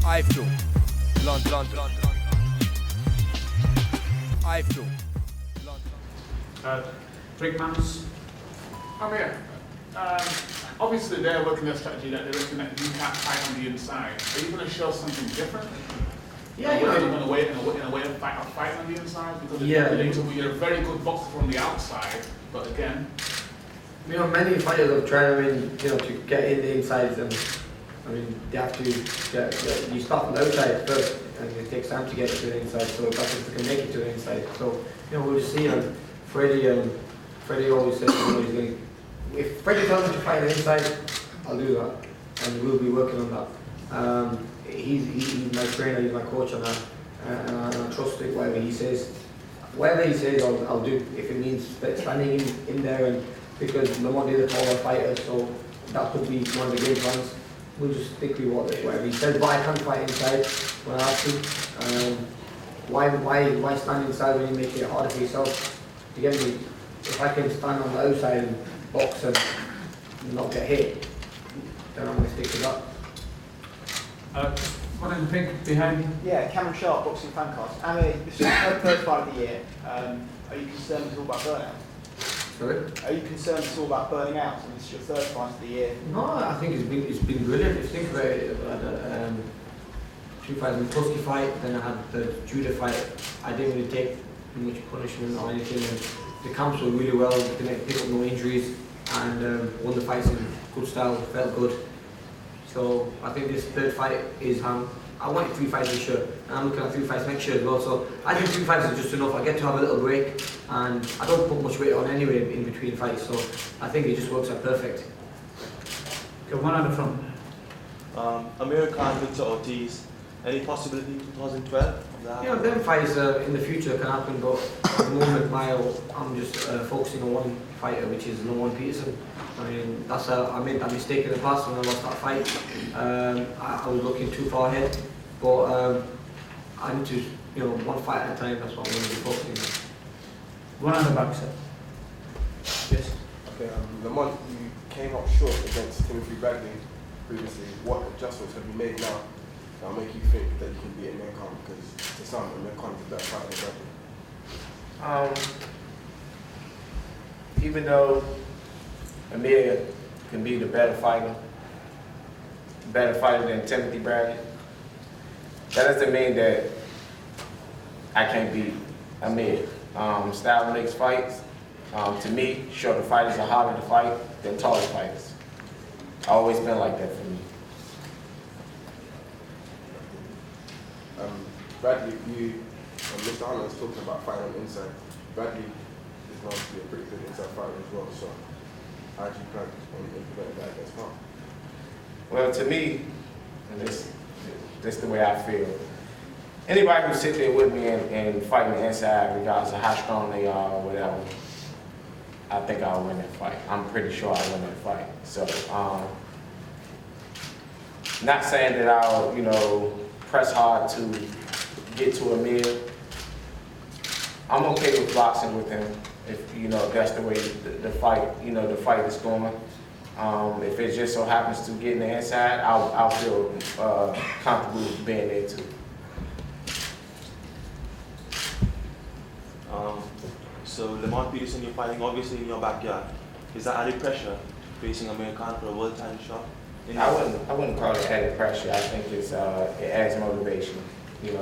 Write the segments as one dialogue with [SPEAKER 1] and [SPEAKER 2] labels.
[SPEAKER 1] iFILM, London, iFILM, London.
[SPEAKER 2] Rick Mans.
[SPEAKER 3] Amir, obviously they're looking at a strategy that they're looking at you can't fight on the inside. Are you going to show something different?
[SPEAKER 4] Yeah,
[SPEAKER 3] You're going to wait in a way of fighting on the inside? Because you're a very good boxer from the outside, but again...
[SPEAKER 4] You know, many fighters have tried, to get in the insides, and they have to you start from the outside first, and it takes time to get to the inside, so that's if they can make it to the inside. So, we'll just see. Freddie always says, he's going to, if Freddie tells me to fight the inside, I'll do that, and we'll be working on that. He's my trainer, he's my coach on that, and I trust it, whatever he says. Whatever he says, I'll do, if it means standing in there, and because Lamont is a taller fighter, so that could be one of the game plans. We'll just stick with whatever he says, but I can fight inside when I have to. Why stand inside when you make it harder for yourself to get me? If I can stand on the outside and box and not get hit, then I'm going to stick to that.
[SPEAKER 2] One in the pink behind you.
[SPEAKER 5] Yeah, Cameron Sharp, boxing fancast. Amir, this is your first fight of the year. Are you concerned at all about burnout?
[SPEAKER 4] Sorry?
[SPEAKER 5] Are you concerned at all about burning out? And this is your third fight of the year.
[SPEAKER 4] No, I think it's been brilliant. If you think about it, I had 2 fights, the Tusky fight, then I had the Judah fight. I didn't really take much punishment or anything, and the camps were really well. Didn't pick up no injuries, and won the fights in good style. Felt good. So I think this third fight is I wanted 3 fights this year, and I'm looking at 3 fights next year as well. So I think 3 fights is just enough. I get to have a little break, and I don't put much weight on anyway in between fights. So I think it just works out perfect.
[SPEAKER 2] Got one at the front.
[SPEAKER 6] Amir Khan, Victor Ortiz. Any possibility in 2012 of that?
[SPEAKER 4] Them fights in the future can happen, but at the moment, I'm just focusing on one fighter, which is Lamont Peterson. I made that mistake in the past when I lost that fight. I was looking too far ahead, but I need to, one fight at a time. That's what I'm going to be focusing on.
[SPEAKER 2] One on the back, sir. Yes.
[SPEAKER 7] Okay, Lamont, you came up short against Timothy Bradley previously. What adjustments have you made now that'll make you think that you can beat Amir Khan? Because to some, Amir Khan is a better fighter than Bradley.
[SPEAKER 8] Even though Amir can be the better fighter than Timothy Bradley, that doesn't mean that I can't beat Amir. Style makes fights. To me, shorter fighters are harder to fight than taller fighters. Always been like that for me.
[SPEAKER 7] Bradley, Mr. Hunter was talking about fighting on the inside. Bradley is known to be a pretty good inside fighter as well, so how do you plan on implementing that against Khan?
[SPEAKER 8] Well, to me, and this is the way I feel, anybody who sit there with me and fighting the inside, regardless of how strong they are or whatever, I think I'll win that fight. I'm pretty sure I'll win that fight. So, not saying that I'll, press hard to get to Amir. I'm okay with boxing with him if that's the way the fight is going. If it just so happens to get in the inside, I'll feel comfortable being there too.
[SPEAKER 6] So Lamont Peterson, you're fighting obviously in your backyard. Is that added pressure facing Amir Khan for a world title shot?
[SPEAKER 8] I wouldn't call it added pressure. I think it adds motivation.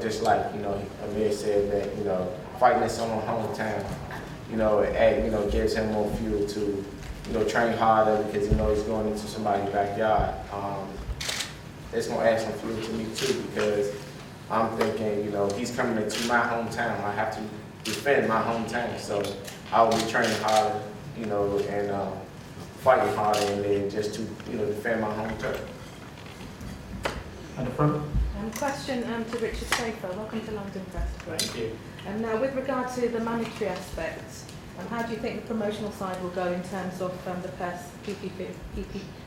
[SPEAKER 8] Just like Amir said that fighting in someone's hometown, it gives him more fuel to train harder because he's going into somebody's backyard. It's gonna add some fuel to me too because I'm thinking he's coming into my hometown. I have to defend my hometown, so I will be training harder, and fighting harder, and then just to defend my home turf.
[SPEAKER 2] At the front.
[SPEAKER 9] Question to Richard Schaefer. Welcome to London Press.
[SPEAKER 2] Thank you.
[SPEAKER 9] And now, with regard to the monetary aspects, how do you think the promotional side will go in terms of the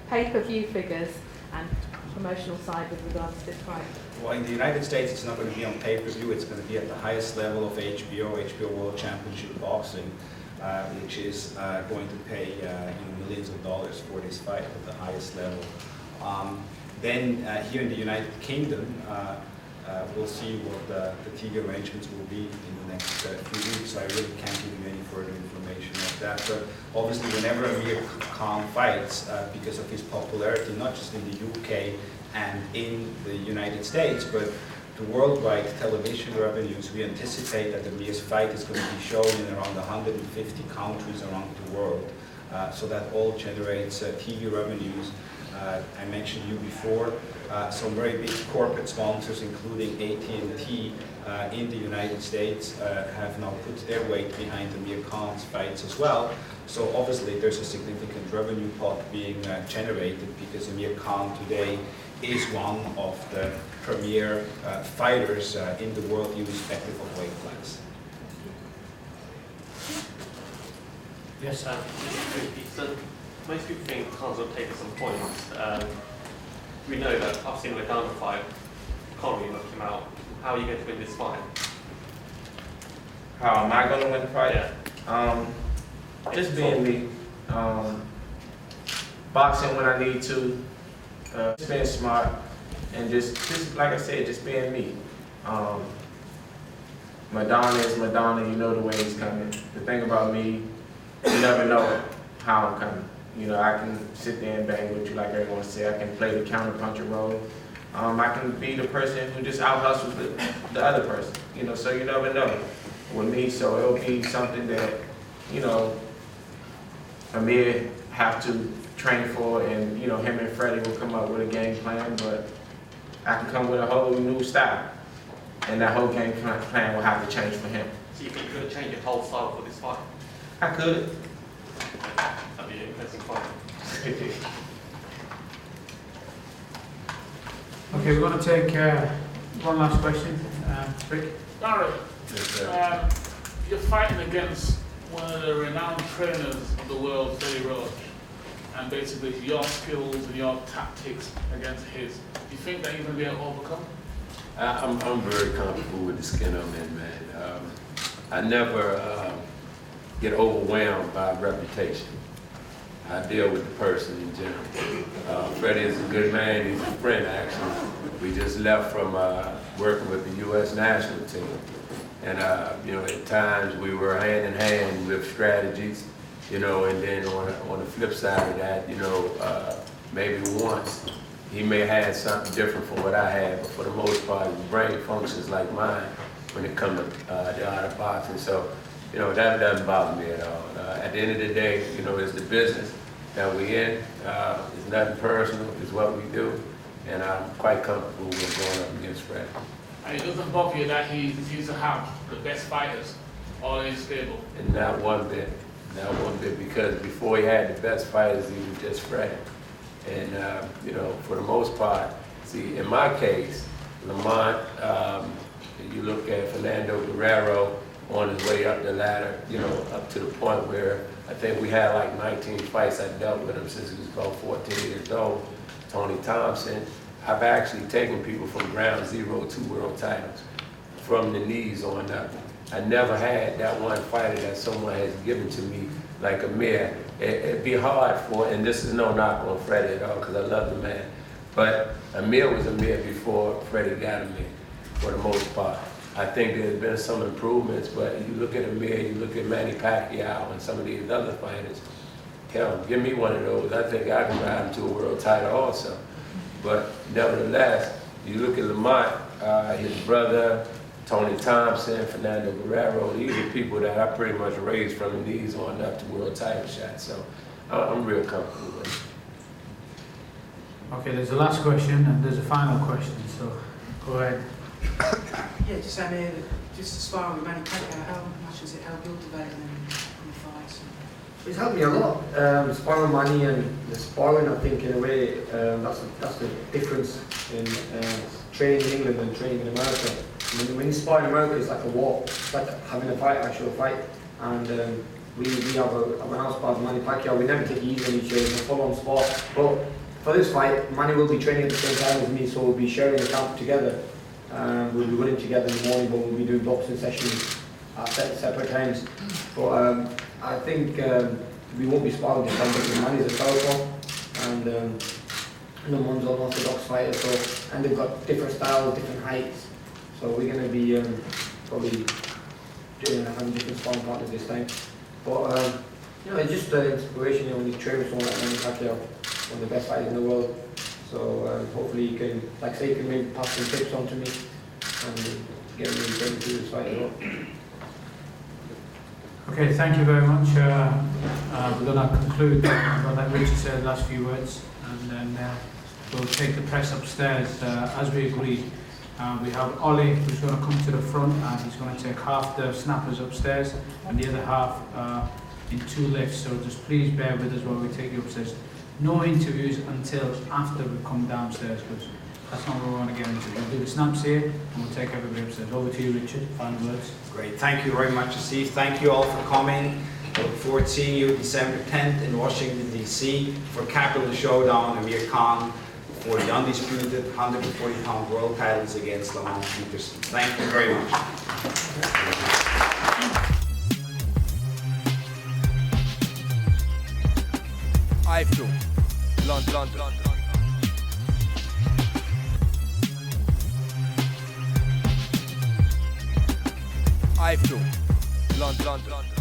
[SPEAKER 9] pay-per-view figures and promotional side with regards to this fight?
[SPEAKER 10] Well, in the United States, it's not going to be on pay-per-view. It's going to be at the highest level of HBO World Championship Boxing, which is going to pay millions of dollars for this fight at the highest level. Then here in the United Kingdom, we'll see what the TV arrangements will be in the next few weeks. So I really can't give you any further information of that. But obviously, whenever Amir Khan fights, because of his popularity, not just in the UK and in the United States, but the worldwide television revenues, we anticipate that Amir's fight is going to be shown in around 150 countries around the world. So that all generates TV revenues. I mentioned you before, some very big corporate sponsors, including AT&T in the United States, have now put their weight behind Amir Khan's fights as well. So obviously there's a significant revenue pot being generated because Amir Khan today is one of the premier fighters in the world, irrespective of weight class.
[SPEAKER 2] Yes, sir.
[SPEAKER 11] So most people think Khan's will take some points. We know that I've seen the Ghana fight, Connery knocked him out. How are you going to win this fight?
[SPEAKER 8] How am I going to win the fight?
[SPEAKER 11] Yeah.
[SPEAKER 8] Just being me. Boxing when I need to. Just being smart. And just like I said, just being me. Madonna is Madonna, you know the way he's coming. The thing about me, you never know how I'm coming. You know, I can sit there and bang with you like everyone said. I can play the counter-puncher role. I can be the person who just out-hustles the other person. You know, so you never know with me. So it'll be something that, you know, Amir have to train for, and, you know, him and Freddie will come up with a game plan, but I can come with a whole new style. And that whole game plan will have to change for him.
[SPEAKER 11] So you think you're going to change your whole style for this fight?
[SPEAKER 8] I could.
[SPEAKER 11] That'd be an interesting fight.
[SPEAKER 2] Okay, we're going to take one last question. Rick?
[SPEAKER 3] Barry, you're fighting against one of the renowned trainers of the world, Billy Roach, and basically it's your skills and your tactics against his. Do you think that you're going to be able to overcome?
[SPEAKER 12] I'm very comfortable with the skin I'm in, man. I never get overwhelmed by reputation. I deal with the person in general. Freddie is a good man. He's a friend, actually. We just left from working with the U.S. national team. And, you know, at times we were hand in hand with strategies, you know, and then on the flip side of that, you know, maybe once he may have had something different from what I had, but for the most part, his brain functions like mine when it comes to the art of boxing. So, you know, that doesn't bother me at all. At the end of the day, you know, it's the business that we're in. It's nothing personal. It's what we do. And I'm quite comfortable with going up against Fred.
[SPEAKER 3] And it doesn't bother you that he used to have the best fighters all in his stable?
[SPEAKER 12] And not one bit. Not one bit, because before he had the best fighters, he was just Fred. And, you know, for the most part, see, in my case, Lamont, you look at Fernando Guerrero on his way up the ladder, you know, up to the point where I think we had like 19 fights. I dealt with him since he was about 14 years old. Tony Thompson, I've actually taken people from ground zero to world titles, from the knees on up. I never had that one fighter that someone has given to me like Amir. It'd be hard for, and this is no knock on Freddie at all, because I love the man, but Amir was Amir before Freddie got Amir, for the most part. I think there's been some improvements, but you look at Amir, you look at Manny Pacquiao and some of these other fighters, hell, give me one of those. I think I can ride him to a world title also. But nevertheless, you look at Lamont, his brother, Tony Thompson, Fernando Guerrero, these are people that I pretty much raised from the knees on up to world title shots. So I'm real comfortable with it.
[SPEAKER 2] Okay, there's the last question and there's a final question, so go ahead.
[SPEAKER 13] Yeah, just Amir, just to spar with Manny Pacquiao, how much has it helped your development in the fights?
[SPEAKER 4] It's helped me a lot. Sparring Manny and the sparring, I think, in a way, that's the difference in training in England and training in America. When you spar in America, it's like a war. It's like having a fight, actual fight. And we have when I sparred Manny Pacquiao, we never take it easy on each other, it's a full-on sport. But for this fight, Manny will be training at the same time as me, so we'll be sharing the camp together. We'll be running together in the morning, but we'll be doing boxing sessions at separate times. But I think we won't be sparring this time because Manny's a southpaw, and Lamont's unorthodox fighter, so, and they've got different styles, different heights. So we're going to be probably having different sparring partners this time. But it's just inspiration. When you train with someone like Manny Pacquiao, one of the best fighters in the world. So hopefully you can, like I say, you can maybe pass some tips on to me and get me ready to do this fight as well.
[SPEAKER 2] Okay, thank you very much. We're going to conclude. I'm going to let Richard say the last few words, and then we'll take the press upstairs as we agreed. We have Ollie, who's going to come to the front, and he's going to take half the snappers upstairs and the other half in 2 lifts. So just please bear with us while we take you upstairs. No interviews until after we come downstairs, because that's not what we want to get into. We'll do the snaps here, and we'll take everybody upstairs. Over to you, Richard. Final words.
[SPEAKER 10] Great. Thank you very much, Steve. Thank you all for coming. I look forward to seeing you December 10th in Washington, D.C. for Capital Showdown, Amir Khan, for the undisputed 140-pound world titles against Lamont Peterson. Thank you very much.
[SPEAKER 1] iFILM. London. iFILM. London.